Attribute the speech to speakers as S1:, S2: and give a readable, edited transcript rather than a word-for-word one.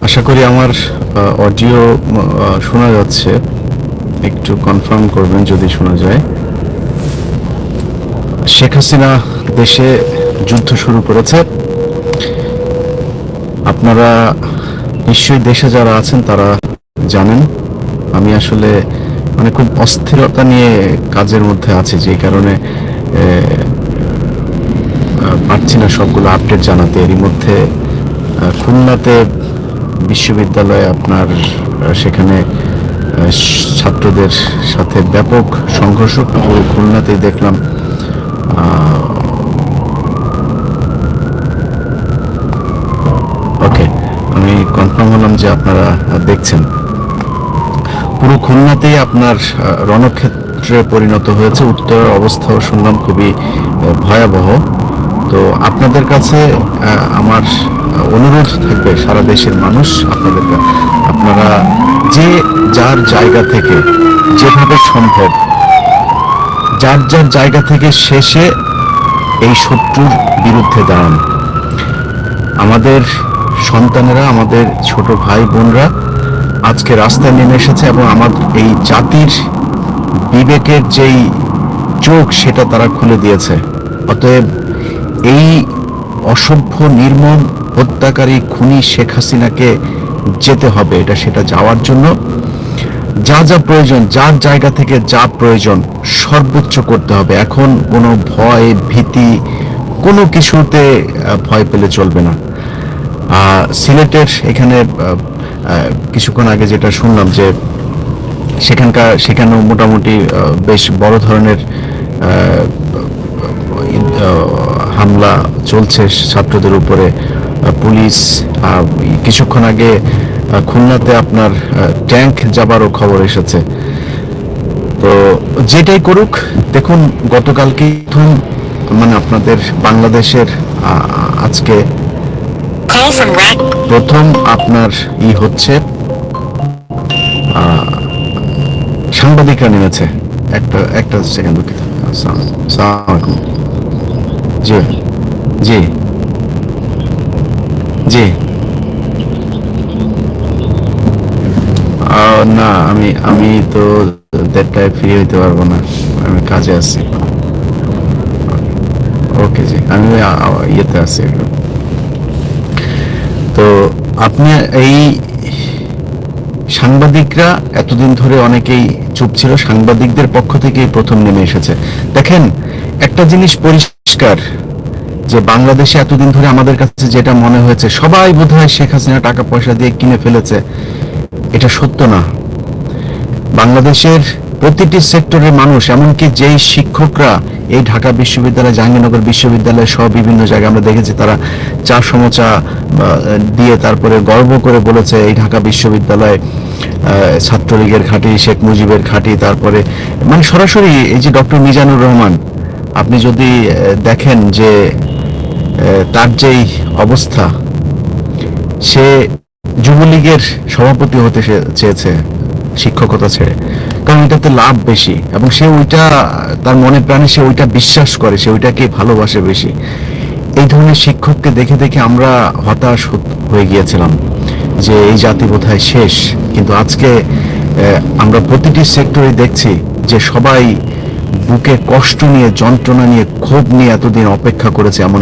S1: আশা করি আমার অডিও শোনা যাচ্ছে। একটু কনফার্ম করবেন যদি শোনা যায়। শেখ হাসিনা দেশে যুদ্ধ শুরু করেছে। আপনারা নিশ্চয়ই দেশে যারা আছেন তারা জানেন। আমি আসলে মানে খুব অস্থিরতা নিয়ে কাজের মধ্যে আছি, যে কারণে পারছি না সবগুলো আপডেট জানাতে। এরই মধ্যে খুলনাতে বিশ্ববিদ্যালয়ে আপনার সেখানে ছাত্রদের সাথে ব্যাপক সংঘর্ষ পুরো খুলনাতেই দেখলাম। ওকে, আমি কনফার্ম হলাম যে আপনারা দেখছেন। পুরো খুলনাতেই আপনার রণক্ষেত্রে পরিণত হয়েছে। উত্তরের অবস্থাও শুনলাম খুবই ভয়াবহ। তো আপনাদের কাছে আমার অনুরোধ থাকবে, সারা দেশের মানুষ আপনারা যে যার জায়গা থেকে যেভাবে সম্ভব যার যার জায়গা থেকে শেষে এই শত্রুর বিরুদ্ধে দাঁড়ান। আমাদের সন্তানেরা, আমাদের ছোট ভাই বোনরা আজকে রাস্তায় নেমে এসেছে এবং আমাদের এই জাতির বিবেকের যেই চোখ সেটা তারা খুলে দিয়েছে। অতএব এই অসভ্য নির্মম হত্যাকারী খুনি শেখ হাসিনাকে যেতে হবে। সেটা যাওয়ার জন্য যা যা প্রয়োজন, যার জায়গা থেকে যা প্রয়োজন সর্বোচ্চ করতে হবে। এখন কোনো ভয় ভীতি কোনো কিছুতে ভয় পেলে চলবে না। সিলেটের এখানে কিছুক্ষণ আগে যেটা শুনলাম যে সেখানেও মোটামুটি বেশ বড় ধরনের হামলা চলছে ছাত্রদের উপরে। পুলিশ কিছুক্ষণ আগে খুলনাতে আপনার ট্যাঙ্ক যাবারও খবর এসেছে। তো যেটাই করুক, দেখুন গতকালকে মানে আপনাদের বাংলাদেশের আজকে প্রথম আপনার হচ্ছে সাংবাদিকরা নেমেছে। একটা একটা সেকেন্ড দুঃখিত। জি জি জি। না, আমি তো দেড়টায় ফ্রি হইতে পারবো না, আমি কাজে আছি। ওকে জি, আমি ইয়েতে আছি। তো আপনি এই সাংবাদিকরা এতদিন ধরে অনেকেই চুপ ছিল, সাংবাদিকদের পক্ষ থেকেই প্রথম নেমে এসেছে। দেখেন, একটা জিনিস পরিষ্কার যে বাংলাদেশে এতদিন ধরে আমাদের কাছে যেটা মনে হয়েছে সবাই বোধহয় শেখ হাসিনা টাকা পয়সা দিয়ে কিনে ফেলেছে, এটা সত্য না। বাংলাদেশের প্রতিটি সেক্টরের মানুষ, এমনকি যেই শিক্ষকরা এই ঢাকা বিশ্ববিদ্যালয়, জাহাঙ্গীরনগর বিশ্ববিদ্যালয় সহ বিভিন্ন জায়গায় আমরা দেখেছি, তারা চা সমোচা দিয়ে তারপরে গর্ব করে বলেছে এই ঢাকা বিশ্ববিদ্যালয় ছাত্রলীগের ঘাঁটি, শেখ মুজিবের ঘাঁটি। তারপরে মানে সরাসরি এই যে ডক্টর মিজানুর রহমান, আপনি যদি দেখেন যে তার যেই অবস্থা, সে যুবলীগের সভাপতি হতে চেয়েছে শিক্ষকতা ছেড়ে, কারণ এটাতে লাভ বেশি এবং সে ওইটা তার মনে প্রাণে সে ওইটা বিশ্বাস করে, সে ওইটাকে ভালোবাসে বেশি। এই ধরনের শিক্ষককে দেখে দেখে আমরা হতাশ হয়ে গিয়েছিলাম যে এই জাতি বোধহয় শেষ। কিন্তু আজকে আমরা প্রতিটি সেক্টরে দেখছি যে সবাই বুকে কষ্ট নিয়ে, যন্ত্রণা নিয়ে, ক্ষোভ নিয়ে এতদিন অপেক্ষা করেছে এমন